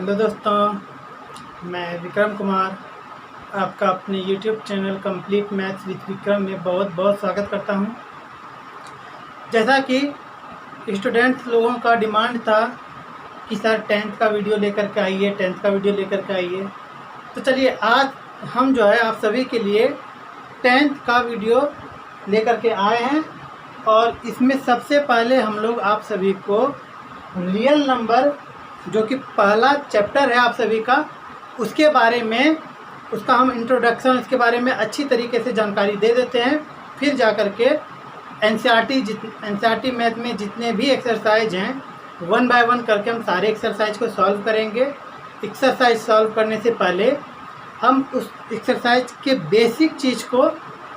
Hello दोस्तों, मैं विक्रम कुमार आपका अपने YouTube channel complete maths with Vikram में बहुत बहुत स्वागत करता हूं। जैसा कि स्टूडेंट्स लोगों का डिमांड था कि सर 10th का वीडियो लेकर के आइए, 10th का वीडियो लेकर के आइए, तो चलिए आज हम जो है आप सभी के लिए 10th का वीडियो लेकर के आए हैं। और इसमें सबसे पहले हम लोग आप सभी को रियल नंबर जो कि पहला चैप्टर है आप सभी का, उसके बारे में उसका हम इंट्रोडक्शन उसके बारे में अच्छी तरीके से जानकारी दे देते हैं। फिर जा कर के एनसीईआरटी मैथ में जितने भी एक्सरसाइज हैं 1 बाय 1 करके हम सारे एक्सरसाइज को सॉल्व करेंगे। एक्सरसाइज सॉल्व करने से पहले हम उस एक्सरसाइज के बेसिक चीज़ को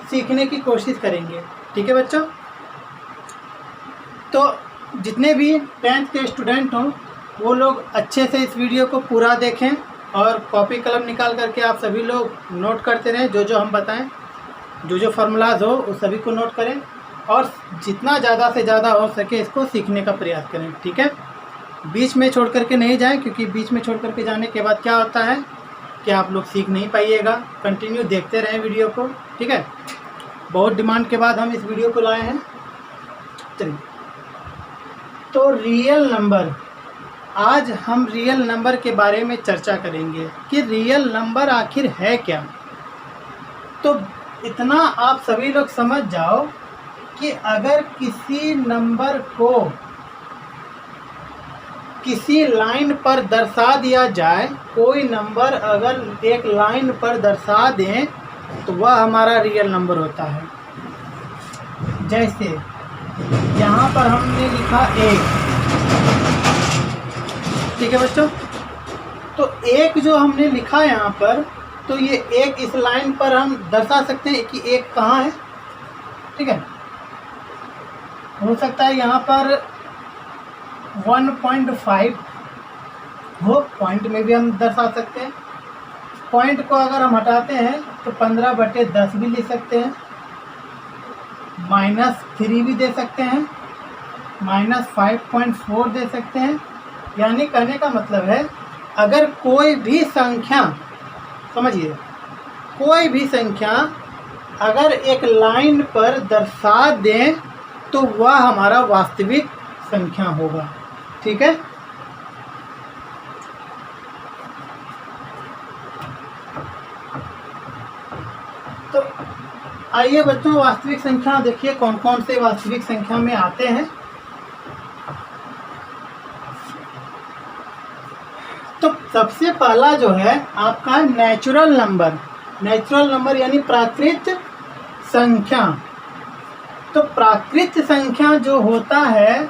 सीखने की कोशिश करेंगे। ठीक है बच्चों, तो जितने भी 10th के स्टूडेंट हों वो लोग अच्छे से इस वीडियो को पूरा देखें और कॉपी कलम निकाल करके आप सभी लोग नोट करते रहें। जो हम बताएं, जो फार्मूलाज हो वो सभी को नोट करें और जितना ज़्यादा से ज़्यादा हो सके इसको सीखने का प्रयास करें। ठीक है, बीच में छोड़ करके नहीं जाएं, क्योंकि बीच में छोड़ करके जाने के बाद क्या होता है कि आप लोग सीख नहीं पाइएगा। कंटिन्यू देखते रहें वीडियो को। ठीक है, बहुत डिमांड के बाद हम इस वीडियो को लाए हैं। चलिए, तो रियल नंबर, आज हम रियल नंबर के बारे में चर्चा करेंगे कि रियल नंबर आखिर है क्या। तो इतना आप सभी लोग समझ जाओ कि अगर किसी नंबर को किसी लाइन पर दर्शा दिया जाए, कोई नंबर अगर एक लाइन पर दर्शा दें तो वह हमारा रियल नंबर होता है। जैसे यहाँ पर हमने लिखा 1, ठीक है बच्चों, तो 1 जो हमने लिखा यहाँ पर, तो ये 1 इस लाइन पर हम दर्शा सकते हैं कि 1 कहाँ है। ठीक है, हो सकता है यहाँ पर 1.5 हो, पॉइंट में भी हम दर्शा सकते हैं। पॉइंट को अगर हम हटाते हैं तो 15/10 भी लिख सकते हैं, -3 भी दे सकते हैं, -5.4 दे सकते हैं। यानी कहने का मतलब है अगर कोई भी संख्या, समझिए, कोई भी संख्या अगर एक लाइन पर दर्शा दें तो वह हमारा वास्तविक संख्या होगा। ठीक है, तो आइए बच्चों, वास्तविक संख्या देखिए कौन कौन से वास्तविक संख्या में आते हैं। तो सबसे पहला जो है आपका नेचुरल नंबर। नेचुरल नंबर यानी प्राकृत संख्या। तो प्राकृत संख्या जो होता है,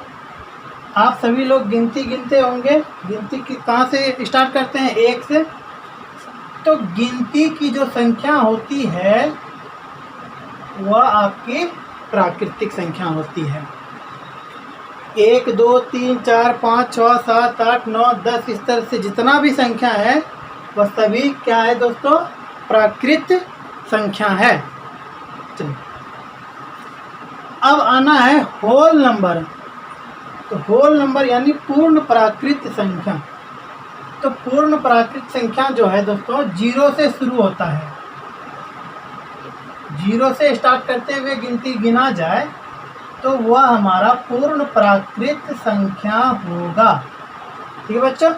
आप सभी लोग गिनती गिनते होंगे। गिनती की कहाँ से स्टार्ट करते हैं? 1 से। तो गिनती की जो संख्या होती है वह आपकी प्राकृतिक संख्या होती है। 1 2 3 4 5 6 7 8 9 10 इस तरह से जितना भी संख्या है वह सभी क्या है दोस्तों? प्राकृत संख्या है। चलिए, अब आना है होल नंबर। तो होल नंबर यानी पूर्ण प्राकृत संख्या। तो पूर्ण प्राकृत संख्या जो है दोस्तों 0 से शुरू होता है। 0 से स्टार्ट करते हुए गिनती गिना जाए तो वह हमारा पूर्ण प्राकृत संख्या होगा। ठीक है बच्चों,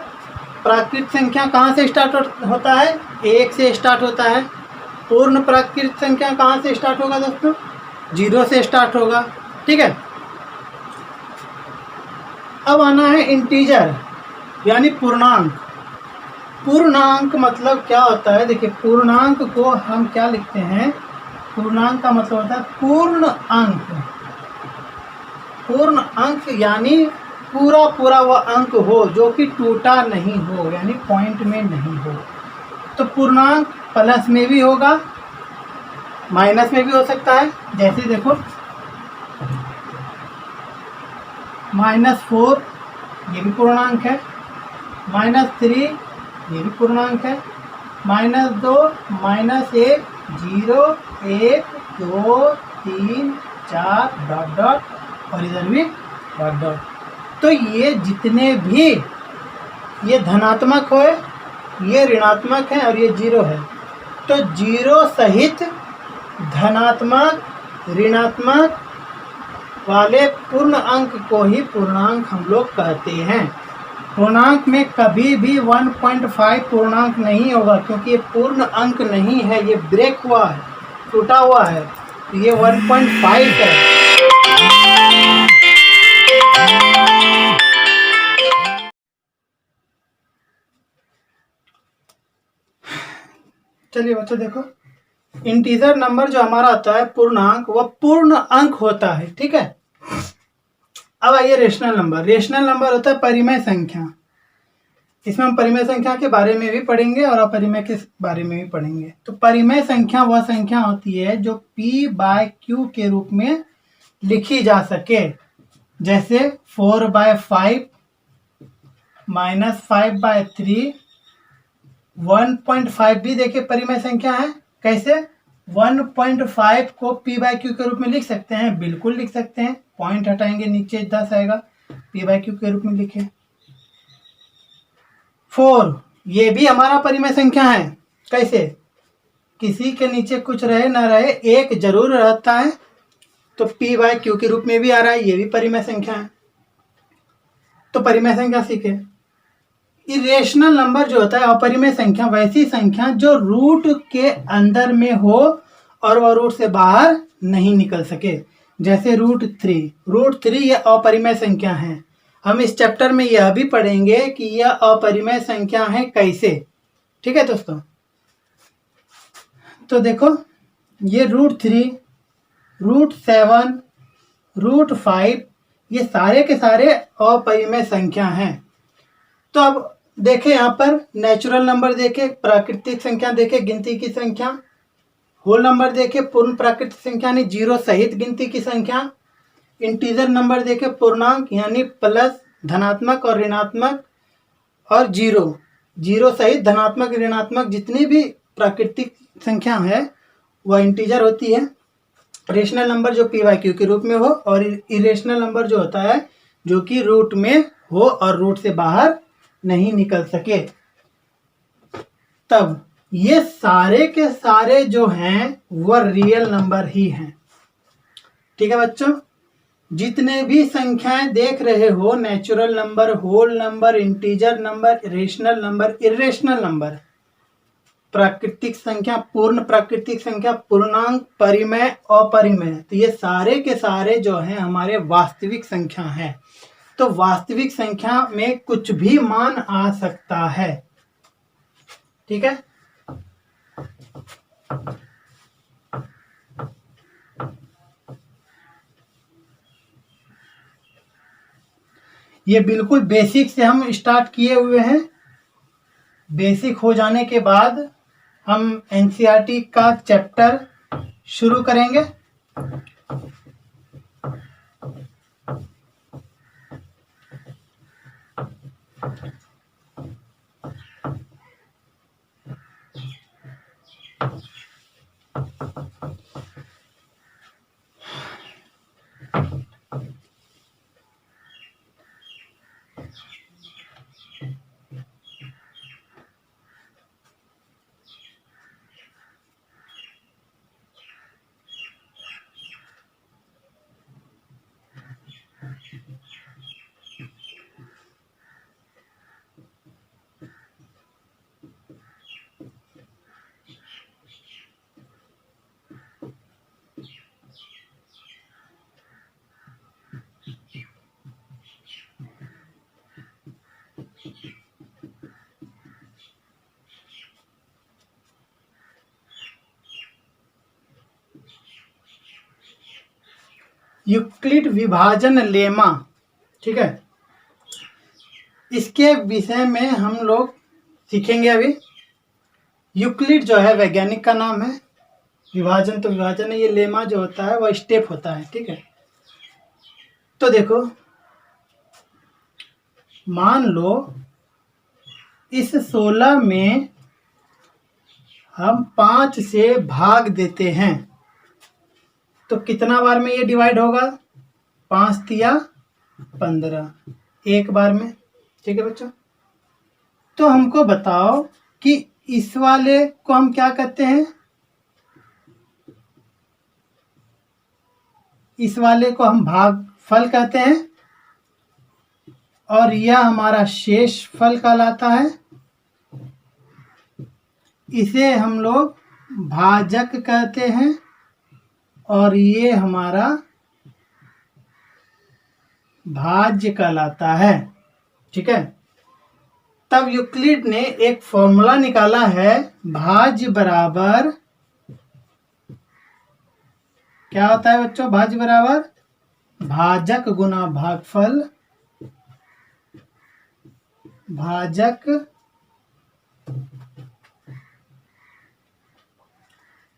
प्राकृत संख्या कहाँ से स्टार्ट होता है? 1 से स्टार्ट होता है। पूर्ण प्राकृत संख्या कहाँ से स्टार्ट होगा दोस्तों? 0 से स्टार्ट होगा। ठीक है, अब आना है इंटीजर यानी पूर्णांक। पूर्णांक मतलब क्या होता है? देखिए, पूर्णांक को हम क्या लिखते हैं? पूर्णांक का मतलब होता है पूर्ण अंक। पूर्ण अंक यानी पूरा पूरा वह अंक हो जो कि टूटा नहीं हो, यानी पॉइंट में नहीं हो। तो पूर्णांक प्लस में भी होगा, माइनस में भी हो सकता है। जैसे देखो, -4 ये भी पूर्णांक है, -3 ये भी पूर्णांक है, -2 -1 0 1 2 3 4 ... और इधर भी ... तो ये जितने भी ये धनात्मक हो, ये ऋणात्मक है और ये 0 है। तो 0 सहित धनात्मक ऋणात्मक वाले पूर्ण अंक को ही पूर्णांक हम लोग कहते हैं। पूर्णांक में कभी भी 1.5 पूर्णांक नहीं होगा, क्योंकि ये पूर्ण अंक नहीं है, ये ब्रेक हुआ है, टूटा हुआ है, तो ये 1.5 है। चलिए बच्चों देखो, इंटीजर नंबर जो हमारा होता है पूर्णांक, वह पूर्ण अंक होता है, ठीक है। अब आइए रेशनल नंबर। रेशनल नंबर होता है परिमेय संख्या। इसमें हम परिमेय संख्या के बारे में भी पढ़ेंगे और अपरिमेय के बारे में भी पढ़ेंगे। तो परिमेय संख्या वह संख्या होती है जो p/q के रूप में लिखी जा सके, जैसे 4/5 -5/3। 1.5 भी देखिए परिमेय संख्या है। कैसे 1.5 को p/q के रूप में लिख सकते हैं? बिल्कुल लिख सकते हैं। पॉइंट हटाएंगे, नीचे 10 आएगा, p/q के रूप में लिखे। 4 ये भी हमारा परिमेय संख्या है। कैसे? किसी के नीचे कुछ रहे ना रहे, एक जरूर रहता है, तो p/q के रूप में भी आ रहा है, ये भी परिमेय संख्या है। तो परिमेय संख्या सीखे। इरेशनल नंबर जो होता है अपरिमेय संख्या, वैसी संख्या जो रूट के अंदर में हो और वह रूट से बाहर नहीं निकल सके, जैसे √3। √3 यह अपरिमेय संख्या है। हम इस चैप्टर में यह भी पढ़ेंगे कि यह अपरिमेय संख्या है कैसे, ठीक है दोस्तों। तो देखो ये √3, √7, √5 ये सारे के सारे अपरिमेय संख्या हैं। तो अब देखें यहाँ पर नेचुरल नंबर देखे, प्राकृतिक संख्या देखे, गिनती की संख्या, होल नंबर देखे, पूर्ण प्राकृतिक संख्या यानी 0 सहित गिनती की संख्या, इंटीजर नंबर देखे, पूर्णांक यानी प्लस धनात्मक और ऋणात्मक, और 0 सहित धनात्मक ऋणात्मक जितनी भी प्राकृतिक संख्या है वह इंटीजर होती है। रेशनल नंबर जो p/q के रूप में हो, और इरेशनल नंबर जो होता है जो कि रूट में हो और रूट से बाहर नहीं निकल सके। तब ये सारे के सारे जो हैं वह रियल नंबर ही हैं, ठीक है बच्चों। जितने भी संख्याएं देख रहे हो, natural number, whole number, integer number, rational number, irrational number, प्राकृतिक संख्या, पूर्ण प्राकृतिक संख्या, पूर्णांक, परिमेय, अपरिमेय, तो ये सारे के सारे जो हैं हमारे वास्तविक संख्या हैं। तो वास्तविक संख्या में कुछ भी मान आ सकता है, ठीक है। ये बिल्कुल बेसिक से हम स्टार्ट किए हुए हैं। बेसिक हो जाने के बाद हम एनसीईआरटी का चैप्टर शुरू करेंगे। यूक्लिड विभाजन लेमा, ठीक है, इसके विषय में हम लोग सीखेंगे अभी। यूक्लिड जो है वैज्ञानिक का नाम है, विभाजन तो विभाजन है, ये लेमा जो होता है वह स्टेप होता है, ठीक है। तो देखो मान लो इस 16 में हम 5 से भाग देते हैं, तो कितना बार में ये डिवाइड होगा? 5 तिया 15, एक बार में, ठीक है बच्चों। तो हमको बताओ कि इस वाले को हम क्या कहते हैं, इस वाले को हम भागफल कहते हैं और यह हमारा शेषफल कहलाता है। इसे हम लोग भाजक कहते हैं और ये हमारा भाज्य कहलाता है। ठीक है, तब यूक्लिड ने एक फॉर्मूला निकाला है, भाज्य बराबर क्या होता है बच्चों, भाज्य बराबर भाजक गुना भागफल, भाजक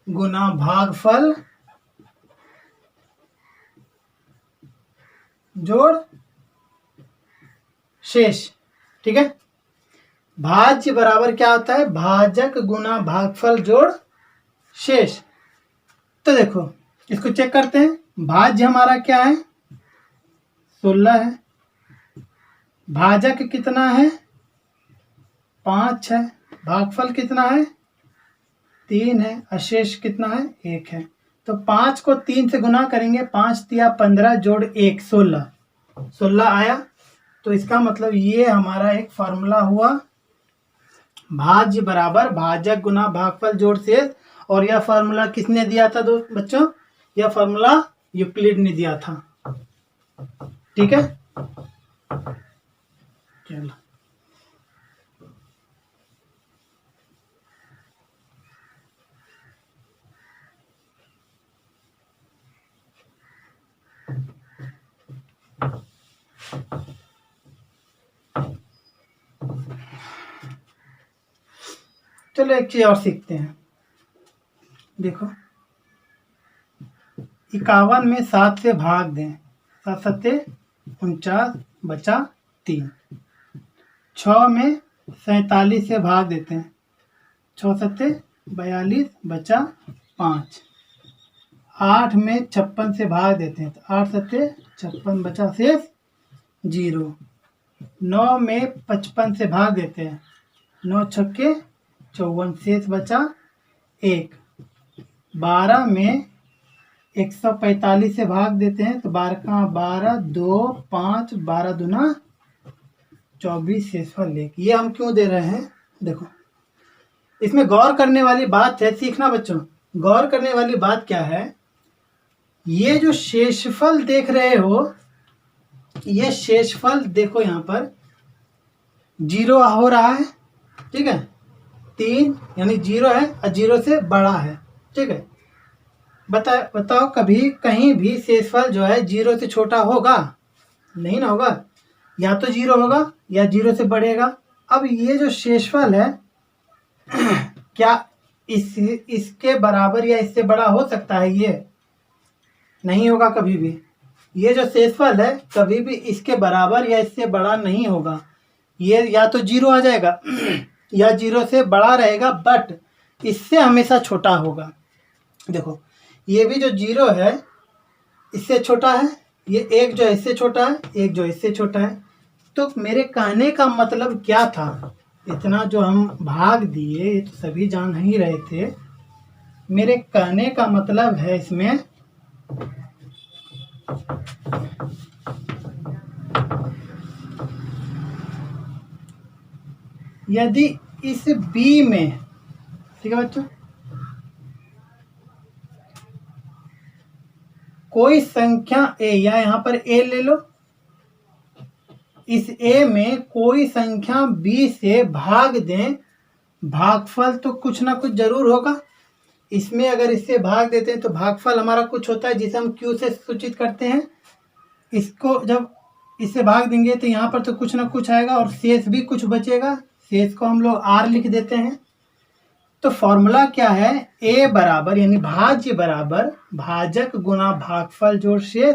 गुना भागफल जोड़ शेष। ठीक है, भाज्य बराबर क्या होता है, भाजक गुना भागफल जोड़ शेष। तो देखो इसको चेक करते हैं, भाज्य हमारा क्या है 16 है, भाजक कितना है 5 है, भागफल कितना है 3 है, अशेष कितना है 1 है। तो 5 को 3 से गुना करेंगे, 5 तिया 15 जोड़ 1 16 आया। तो इसका मतलब ये हमारा एक फार्मूला हुआ, भाज्य बराबर भाजक गुना भागफल जोड़ शेष। और यह फार्मूला किसने दिया था बच्चों, यह फार्मूला यूक्लिड ने दिया था। ठीक है, चलो चलो एक चीज और सीखते हैं। देखो 51 में 7 से भाग दें, 7 सत्ते 49 बचा 3। 6 में 47 से भाग देते हैं, 6 सत्ते 42 बचा 5। 8 में 56 से भाग देते हैं, तो 8 सत्ते 56 बचा शेष 0। 9 में 55 से भाग देते हैं, 9 छक्के 54 शेष बचा 1। 12 में 145 से भाग देते हैं, तो 12 का 12 2 5 12 दूना 24 शेषफल 1। ये हम क्यों दे रहे हैं, देखो इसमें गौर करने वाली बात है, सीखना बच्चों, गौर करने वाली बात क्या है, ये जो शेषफल देख रहे हो, ये शेषफल देखो यहाँ पर 0 हो रहा है। ठीक है, 3 यानी 0 है और 0 से बड़ा है। ठीक है, बताओ कभी कहीं भी शेषफल जो है 0 से छोटा होगा, नहीं ना होगा, या तो 0 होगा या 0 से बढ़ेगा। अब ये जो शेषफल है क्या इसके बराबर या इससे बड़ा हो सकता है, ये नहीं होगा कभी भी। ये जो शेषफल है कभी भी इसके बराबर या इससे बड़ा नहीं होगा, ये या तो 0 आ जाएगा या 0 से बड़ा रहेगा, बट इससे हमेशा छोटा होगा। देखो ये भी जो 0 है इससे छोटा है, ये एक जो इससे छोटा है, एक जो इससे छोटा है। तो मेरे कहने का मतलब क्या था, इतना जो हम भाग दिए ये तो सभी जान ही रहे थे, मेरे कहने का मतलब है इसमें यदि इस B में, ठीक है बच्चों, कोई संख्या A, या यहाँ पर A ले लो, इस A में कोई संख्या B से भाग दें, भागफल तो कुछ ना कुछ जरूर होगा। इसमें अगर इससे भाग देते हैं तो भागफल हमारा कुछ होता है जिसे हम Q से सूचित करते हैं। इसको जब इससे भाग देंगे तो यहाँ पर तो कुछ ना कुछ आएगा और शेष भी कुछ बचेगा, शेष को हम लोग R लिख देते हैं। तो फॉर्मूला क्या है, A बराबर यानी भाज्य बराबर भाजक गुना भागफल जोड़ शेष,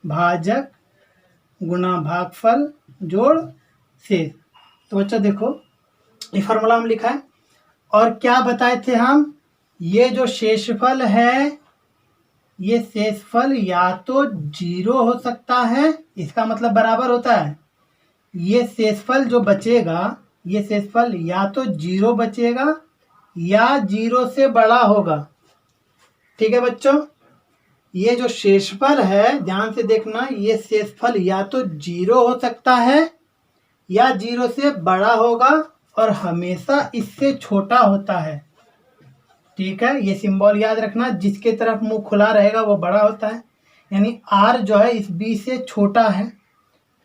भाजक गुना भागफल जोड़ शेष। तो बच्चों देखो ये फॉर्मूला हम लिखा है, और क्या बताए थे हम, ये जो शेषफल है, ये शेषफल या तो 0 हो सकता है, इसका मतलब बराबर होता है, ये शेषफल जो बचेगा ये शेषफल या तो 0 बचेगा या 0 से बड़ा होगा। ठीक है बच्चों, ये जो शेषफल है ध्यान से देखना, ये शेषफल या तो 0 हो सकता है या 0 से बड़ा होगा और हमेशा इससे छोटा होता है। ठीक है, ये सिंबल याद रखना, जिसके तरफ मुंह खुला रहेगा वो बड़ा होता है, यानी r जो है इस b से छोटा है,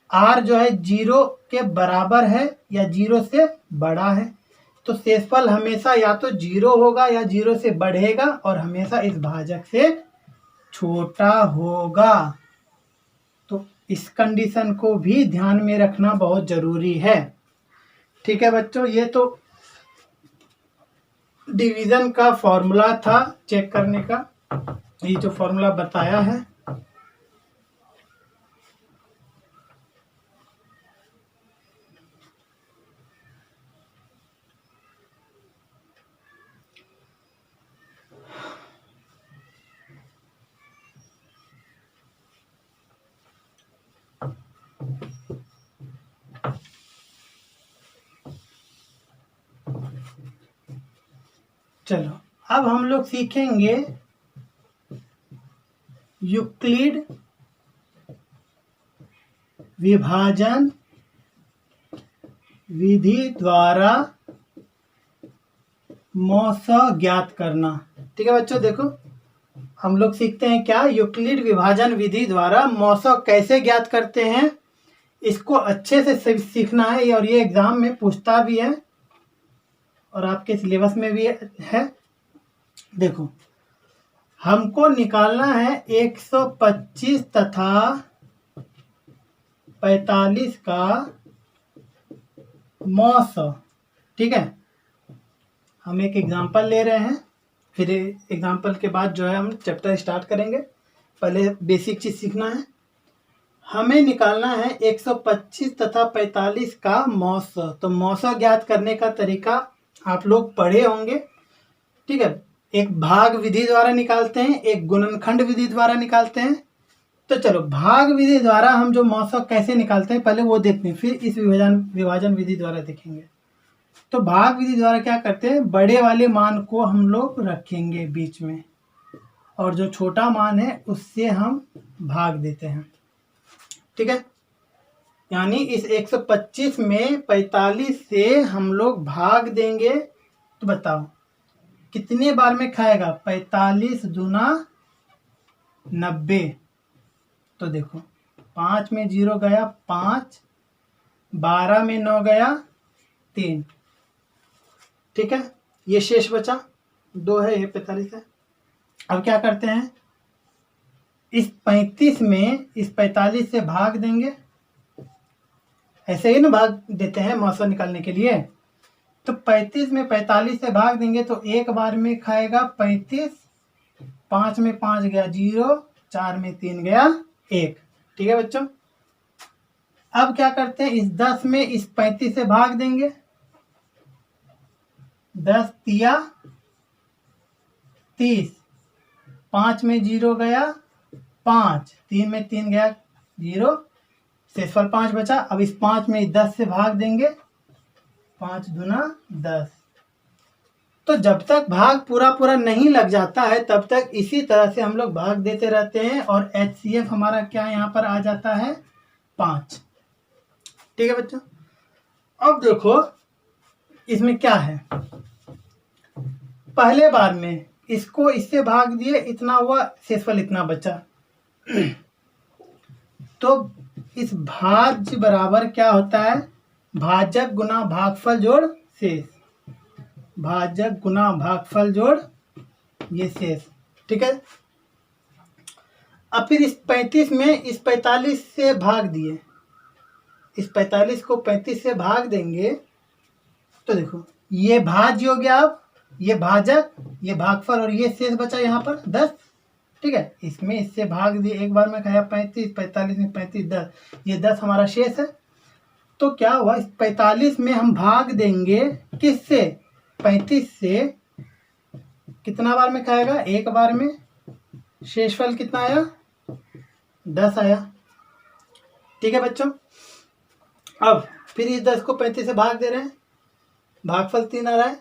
r जो है 0 के बराबर है या 0 से बड़ा है। तो शेषफल हमेशा या तो 0 होगा या 0 से बढ़ेगा और हमेशा इस भाजक से छोटा होगा। तो इस कंडीशन को भी ध्यान में रखना बहुत ज़रूरी है। ठीक है बच्चों, ये तो डिवीज़न का फॉर्मूला था चेक करने का, ये जो फॉर्मूला बताया है। चलो अब हम लोग सीखेंगे यूक्लिड विभाजन विधि द्वारा मौसा ज्ञात करना। ठीक है बच्चों, देखो हम लोग सीखते हैं क्या, यूक्लिड विभाजन विधि द्वारा मौसा कैसे ज्ञात करते हैं। इसको अच्छे से सीखना है और ये एग्जाम में पूछता भी है और आपके सिलेबस में भी है। देखो हमको निकालना है 125 तथा 45 का मौसा। ठीक है, हम एक एग्जाम्पल ले रहे हैं, फिर एग्जाम्पल के बाद जो है हम चैप्टर स्टार्ट करेंगे। पहले बेसिक चीज़ सीखना है। हमें निकालना है 125 तथा 45 का मौसा। तो मौसा ज्ञात करने का तरीका आप लोग पढ़े होंगे। ठीक है, एक भाग विधि द्वारा निकालते हैं, एक गुणनखंड विधि द्वारा निकालते हैं। तो चलो भाग विधि द्वारा हम जो मौसा कैसे निकालते हैं पहले वो देखते हैं, फिर इस विभाजन विधि द्वारा देखेंगे। तो भाग विधि द्वारा क्या करते हैं, बड़े वाले मान को हम लोग रखेंगे बीच में और जो छोटा मान है उससे हम भाग देते हैं। ठीक है, यानी इस 125 में 45 से हम लोग भाग देंगे। तो बताओ कितने बार में खाएगा, 45 दूना 90। तो देखो 5 में 0 गया 5, 12 में 9 गया 3। ठीक है, ये शेष बचा 2 है, ये 45 है। अब क्या करते हैं, इस 35 में इस 45 से भाग देंगे, ऐसे ही ना भाग देते हैं मौसा निकालने के लिए। तो 35 में 45 से भाग देंगे तो एक बार में खाएगा 35, 5 में 5 गया 0, 4 में 3 गया 1। ठीक है बच्चों, अब क्या करते हैं, इस 10 में इस 35 से भाग देंगे, 10 तिया 30, 5 में 0 गया 5, 3 में 3 गया 0, शेषफल 5 बचा। अब इस 5 में 10 से भाग देंगे, 5 दूना 10। तो जब तक भाग पूरा पूरा नहीं लग जाता है तब तक इसी तरह से हम लोग भाग देते रहते हैं और HCF हमारा क्या यहाँ पर आ जाता है 5। ठीक है बच्चों, अब देखो इसमें क्या है, पहले बार में इसको इससे भाग दिए, इतना हुआ, शेषफल इतना बचा। तो इस भाज्य बराबर क्या होता है, भाजक गुना भागफल जोड़ शेष, भाजक गुना भागफल जोड़ ये शेष। ठीक है, अब फिर इस 35 में इस 45 से भाग दिए, इस 45 को 35 से भाग देंगे तो देखो ये भाज्य हो गया, अब ये भाजक, ये भागफल और ये शेष बचा यहाँ पर 10। ठीक है, इसमें इससे भाग दिए, एक बार में खाया 35, 45 में 35 10, ये 10 हमारा शेष है। तो क्या हुआ, इस 45 में हम भाग देंगे किससे, 35 से, कितना बार में खाएगा, एक बार में, शेषफल कितना आया 10 आया। ठीक है बच्चों, अब फिर इस 10 को 35 से भाग दे रहे हैं, भागफल 3 आ रहा है,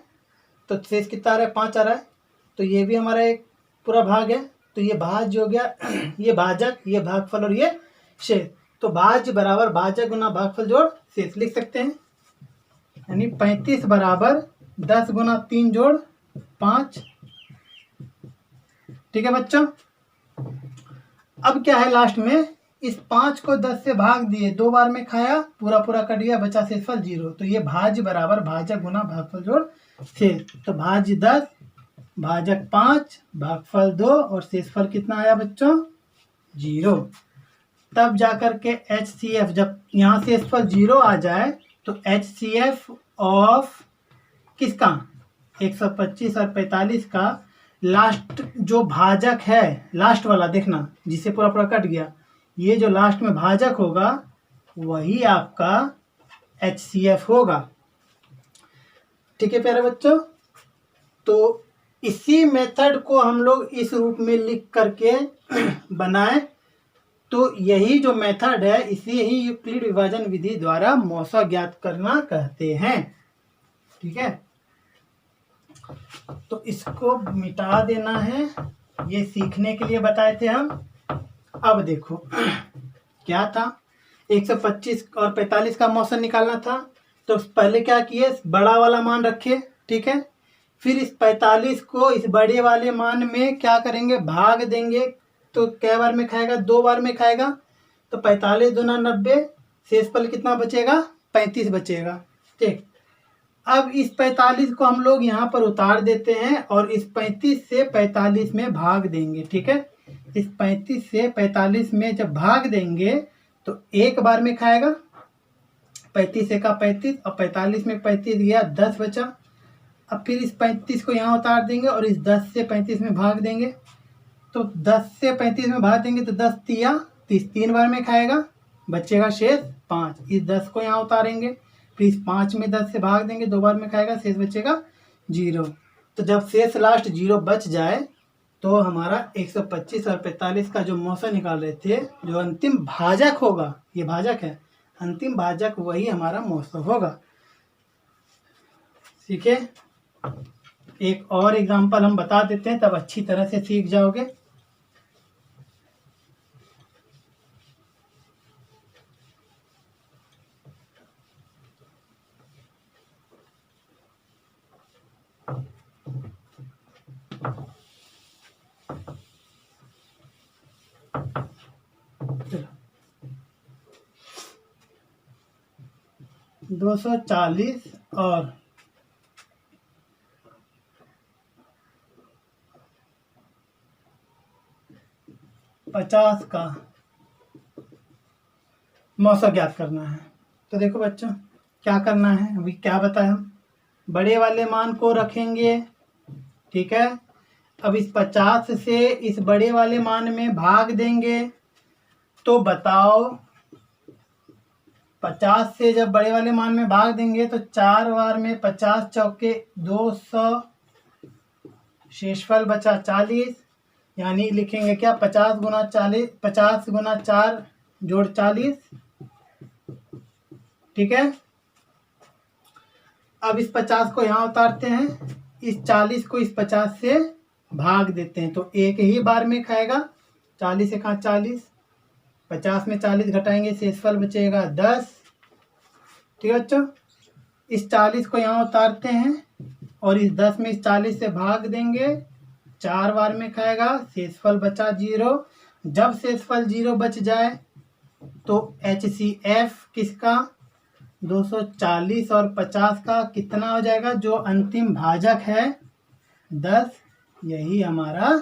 तो शेष कितना आ रहा है, 5 आ रहा है। तो ये भी हमारा एक पूरा भाग है। तो ये भाज्य हो गया, ये भाजक, ये भागफल और ये शेष। तो भाज्य बराबर भाजक गुना भागफल जोड़ शेष लिख सकते हैं। यानी 35 बराबर 10 गुना 3 जोड़ 5। ठीक है बच्चों। अब क्या है लास्ट में, इस 5 को 10 से भाग दिए, 2 बार में खाया, पूरा पूरा कट गया, बचा शेषफल 0। तो ये भाज्य बराबर भाजक गुना भागफल जोड़ शेष। तो भाज्य 10, भाजक 5, भागफल 2 और शेषफल कितना आया बच्चों, 0। तब जाकर के HCF, जब यहाँ शेषफल 0 आ जाए तो HCF ऑफ किसका, 125 और 45 का लास्ट जो भाजक है, लास्ट वाला देखना जिसे पूरा पूरा कट गया, ये जो लास्ट में भाजक होगा वही आपका HCF होगा। ठीक है प्यारे बच्चों। तो इसी मेथड को हम लोग इस रूप में लिख करके बनाएं, तो यही जो मेथड है इसे ही यूक्लिड विभाजन विधि द्वारा मौसा ज्ञात करना कहते हैं। ठीक है, तो इसको मिटा देना है, ये सीखने के लिए बताए थे हम। अब देखो क्या था, 125 और 45 का मौसा निकालना था। तो पहले क्या किए, बड़ा वाला मान रखे, ठीक है। फिर इस 45 को इस बड़े वाले मान में क्या करेंगे, भाग देंगे। तो कै बार में खाएगा, 2 बार में खाएगा। तो 45 दूना 90, शेषफल कितना बचेगा, 35 बचेगा। ठीक, अब इस 45 को हम लोग यहाँ पर उतार देते हैं और इस 35 से 45 में भाग देंगे। ठीक है, इस 35 से 45 में जब भाग देंगे तो 1 बार में खाएगा, 35 से का 35 और 45 में 35 गया, 10 बचा। अब फिर इस 35 को यहाँ उतार देंगे और इस 10 से 35 में भाग देंगे। तो 10 से 35 में भाग देंगे तो 10 तिया 30, 3 बार में खाएगा, बचेगा शेष 5। इस 10 को यहाँ उतारेंगे, फिर इस 5 में 10 से भाग देंगे, 2 बार में खाएगा, शेष बचेगा 0। तो जब शेष लास्ट 0 बच जाए तो हमारा 125 और 45 का जो मौसा निकाल रहे थे, जो अंतिम भाजक होगा, ये भाजक है, अंतिम भाजक वही हमारा मौसा होगा। ठीक है, एक और एग्जांपल हम बता देते हैं, तब अच्छी तरह से सीख जाओगे। चलो, 240 और 50 का मौसा ज्ञात करना है। तो देखो बच्चों क्या करना है, अभी क्या बताया हम, बड़े वाले मान को रखेंगे। ठीक है, अब इस 50 से इस बड़े वाले मान में भाग देंगे। तो बताओ 50 से जब बड़े वाले मान में भाग देंगे तो 4 बार में 50 चौके 200, शेषफल बचा 40। यानी लिखेंगे क्या, 50 गुना 40, 50 गुना 4 जोड़ 40। ठीक है, अब इस 50 को यहाँ उतारते हैं, इस 40 को इस 50 से भाग देते हैं। तो एक ही बार में खाएगा, 40 से कहाँ 40, 50 में 40 घटाएंगे, शेषफल बचेगा 10। ठीक है बच्चों, इस 40 को यहाँ उतारते हैं और इस 10 में इस 40 से भाग देंगे, 4 बार में खाएगा, शेषफल बचा 0। जब शेषफल 0 बच जाए तो HCF किसका, 240 और 50 का कितना हो जाएगा, जो अंतिम भाजक है 10, यही हमारा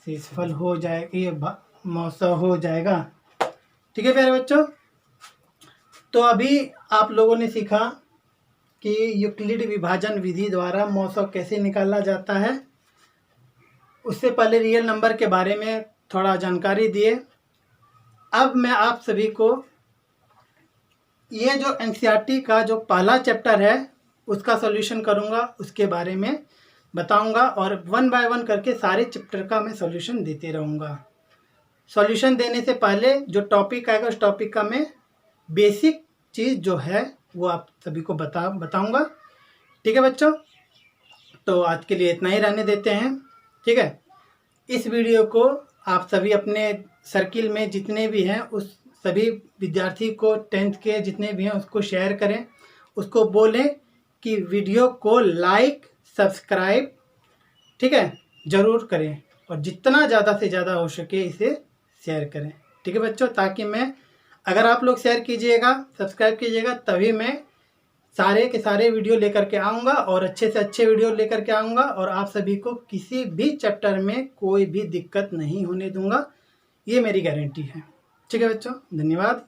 शेषफल हो जाएगा, ये मौसा हो जाएगा। ठीक है प्यारे बच्चों, तो अभी आप लोगों ने सीखा कि यूक्लिड विभाजन विधि द्वारा मौसा कैसे निकाला जाता है। उससे पहले रियल नंबर के बारे में थोड़ा जानकारी दिए। अब मैं आप सभी को ये जो NCERT का जो पहला चैप्टर है उसका सॉल्यूशन करूँगा, उसके बारे में बताऊँगा और 1 बाय 1 करके सारे चैप्टर का मैं सॉल्यूशन देते रहूँगा। सॉल्यूशन देने से पहले जो टॉपिक आएगा उस टॉपिक का मैं बेसिक चीज़ जो है वो आप सभी को बताऊँगा। ठीक है बच्चों, तो आज के लिए इतना ही रहने देते हैं। ठीक है, इस वीडियो को आप सभी अपने सर्किल में जितने भी हैं उस सभी विद्यार्थी को 10th के जितने भी हैं उसको शेयर करें, उसको बोलें कि वीडियो को लाइक सब्सक्राइब ठीक है ज़रूर करें, और जितना ज़्यादा से ज़्यादा हो सके इसे शेयर करें। ठीक है बच्चों, ताकि मैं, अगर आप लोग शेयर कीजिएगा सब्सक्राइब कीजिएगा तभी मैं सारे के सारे वीडियो लेकर के आऊँगा और अच्छे से अच्छे वीडियो लेकर के आऊँगा, और आप सभी को किसी भी चैप्टर में कोई भी दिक्कत नहीं होने दूँगा, ये मेरी गारंटी है। ठीक है बच्चों, धन्यवाद।